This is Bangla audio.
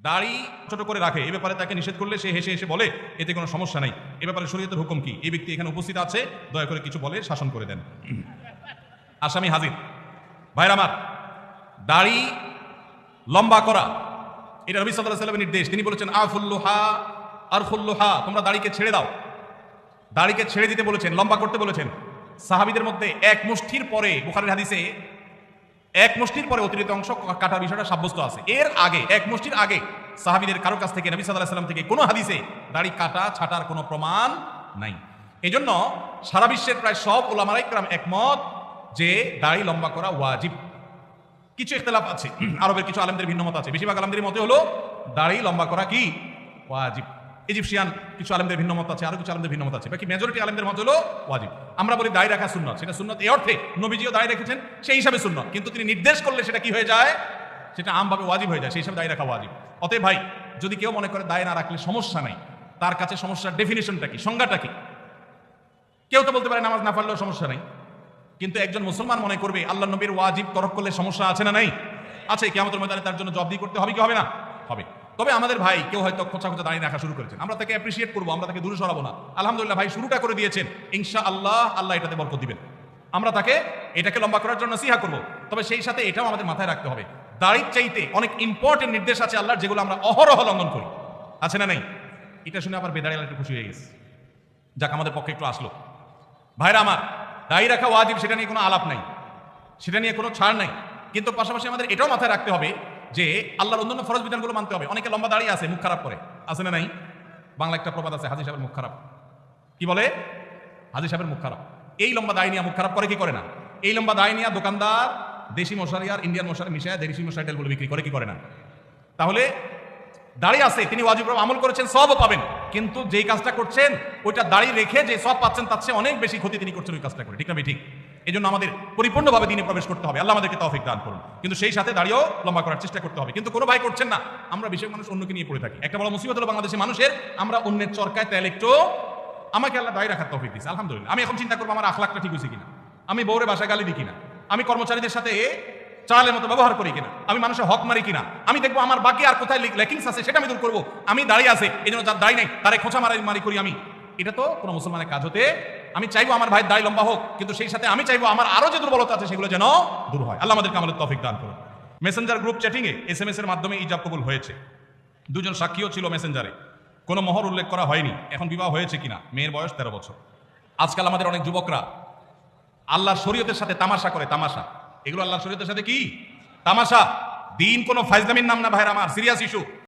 দাড়ি ছোট করে রাখে, এ ব্যাপারে তাকে নিষেধ করলে সে হেসে হেসে বলে এতে কোনো সমস্যা নাই, এ ব্যাপারে শরীয়তের হুকুম কি? এই ব্যক্তি এখানে উপস্থিত আছে, দয়া করে কিছু বলে শাসন করে দেন। আসামি হাজির। ভাইরা আমার, দাড়ি লম্বা করা এটা নবী সাল্লাল্লাহু আলাইহি ওয়াসাল্লামের নির্দেশ। তিনি বলেছেন আফুল্লুহা আরফুল্লুহা, তোমরা দাড়িকে ছেড়ে দাও। দাড়িকে ছেড়ে দিতে বলেছেন, লম্বা করতে বলেছেন। সাহাবীদের মধ্যে এক মুষ্টির পরে, বুখারীর হাদিসে এক মুষ্টির পরে অতিরিক্ত অংশ কাটার বিষয়টা সাব্যস্ত আছে। এর আগে এক মুষ্টির আগে সাহাবীদের কারো কাছ থেকে, নবী সাল্লাল্লাহু আলাইহি ওয়াসাল্লাম থেকে কোনো হাদিসে দাড়ি কাটা ছাটার কোনো প্রমাণ নাই। এজন্য সারা বিশ্বের প্রায় সব উলামায়ে ইকরাম একমত যে দাড়ি লম্বা করা ওয়াজিব। কিছু ইখতিলাফ আছে, আরবের কিছু আলেমদের ভিন্ন মত আছে। বেশিরভাগ আলেমদের মতে হলো দাড়ি লম্বা করা কি ওয়াজিব। ইজিপশিয়ান কিছু আলেমদের ভিন্ন মত আছে, আরো কিছু আলেমদের ভিন্ন মত আছে। বাকি মেজরিটি আলেমদের মত হলো ওয়াজিব। আমরা বলি দাড়ি রাখা সুন্নাত, সেটা সুন্নাত এই অর্থে নবীজিও দাড়ি রেখেছেন, সেই হিসাবে সুন্নাত। কিন্তু তিনি নির্দেশ করলে সেটা কি হয়ে যায়? সেটা আমভাবে ওয়াজিব হয়ে যায়, সেই হিসাবে দাড়ি রাখা ওয়াজিব। অতএব ভাই, যদি কেউ মনে করে দাড়ি না রাখলে সমস্যা নাই, তার কাছে সমস্যার ডেফিনিশনটা কি, সংজ্ঞাটা কি? কেউ তো বলতে পারে নামাজ না পড়লেও সমস্যা নাই, কিন্তু একজন মুসলমান মনে করবে আল্লাহ নবীর ওয়াজিব তরক করলে সমস্যা আছে না নাই? আছে। কিয়ামতের ময়দানে তার জন্য জবাবদিহি করতে হবে কি হবে না? হবে। তবে আমাদের ভাই কেউ হয়তো খোঁচা খোঁচা দাঁড়িয়ে রাখা শুরু করেছেন, আমরা তাকে অ্যাপ্রিসিয়েট করবো, আমরা তাকে দূরে সরাবো না। আলহামদুলিল্লাহ ভাই শুরুটা করে দিয়েছেন, ইনশাআল্লাহ আল্লাহ এটাতে বরকত দিবেন। আমরা তাকে এটাকে লম্বা করার জন্য নসিহা করবো। তবে সেই সাথে এটাও আমাদের মাথায় রাখতে হবে, দাড়ির চাইতে অনেক ইম্পর্টেন্ট নির্দেশ আছে আল্লাহর, যেগুলো আমরা অহরহ লঙ্ঘন করি। আছে না নাই? এটা শুনে আবার বেদাড়ি একটু খুশি হয়ে গেছে, যাক আমাদের পক্ষে একটু আসলো। ভাইরা আমার, দাড়ি রাখা ওয়াজিব, সেটা নিয়ে কোনো আলাপ নাই, সেটা নিয়ে কোনো ছাড় নাই। কিন্তু পাশাপাশি আমাদের এটাও মাথায় রাখতে হবে যে আল্লাহর অন্যান্য ফরজ বিধানগুলো মানতে হবে। অনেকে লম্বা দাঁড়িয়ে আছে, মুখ খারাপ করে, আছে না নাই? বাংলা একটা প্রবাদ আছে, হাজী সাহেবের মুখ খারাপ। কি বলে? হাজী সাহেবের মুখ খারাপ। এই লম্বা দাড়ি নিয়ে মুখ খারাপ করে কি করে না? এই লম্বা দাড়ি নিয়ে দোকানদার দেশি মশারি আর ইন্ডিয়ান মশারি মিশায় দেশি মশারি তেলগুলো বিক্রি করে কি করে না? তাহলে দাড়ি আছে, তিনি ওয়াজিব আমল করেছেন, সবও পাবেন। কিন্তু যেই কাজটা করছেন ওইটা দাড়ি রেখে যে সব পাচ্ছেন তার চেয়ে অনেক বেশি ক্ষতি তিনি করছেন ওই কাজটা করে, ঠিক না? ঠিক। এই জন্য আমাদের পরিপূর্ণভাবে দিনে প্রবেশ করতে হবে, আল্লাহ আমাদেরকে তৌফিক দান করুন। কিন্তু সেই সাথে দাড়িও লম্বা করার চেষ্টা করতে হবে। কিন্তু কোনো ভাই করছেন না, আমরা বেশিরভাগ মানুষ অন্যকে নিয়ে পড়ে থাকি। একটা বড় মুসিবত হলো বাংলাদেশের মানুষের, আমরা অন্যের চরকায় তেল একটু, আমাকে আল্লাহ দাড়ি রাখার তৌফিক দিয়েছে, আলহামদুলিল্লাহ। আমি এখন চিন্তা করবো আমার আখলাকটা ঠিক হয়েছে কিনা, আমি বউরে বাসায় গালি দিই কিনা, আমি কর্মচারীদের সাথে চালের মতো ব্যবহার করি কিনা, আমি মানুষের হক মারি কিনা, আমি দেখবো আমার বাকি আর কোথায় লেকিংস আছে সেটা আমি দূর করবো। আমি দাঁড়িয়ে আছে, এই জন্য যার দাড়ি নাই তারে খোঁচা মারি করি আমি। এটা তো কোনো মুসলমানের কাজ হতে, আমি চাইবো আমার ভাই দাড়ি লম্বা হোক, কিন্তু সেই সাথে আমি চাইবো আমার আরো যে দুর্বলতা আছে সেগুলো যেন দূর হয়। আল্লাহ আমাদেরকে আমাদের তৌফিক দান করুন। মেসেঞ্জার গ্রুপ চ্যাটিং এ SMS এর মাধ্যমে ইজাব কবুল হয়েছে, দুজন সাক্ষীও ছিল মেসেঞ্জারে, কোনো মোহর উল্লেখ করা হয়নি। এখন বিবাহ হয়েছে কিনা, মেয়ের বয়স 13 বছর। আজকাল আমাদের অনেক যুবকরা আল্লাহর শরীয়তের সাথে তামাশা করে, তামাশা। এগুলো আল্লাহর শরীয়তের সাথে কি তামাশা? দিন কোনো ফাইজলামির নাম না ভাইরা আমার, সিরিয়াস ইস্যু।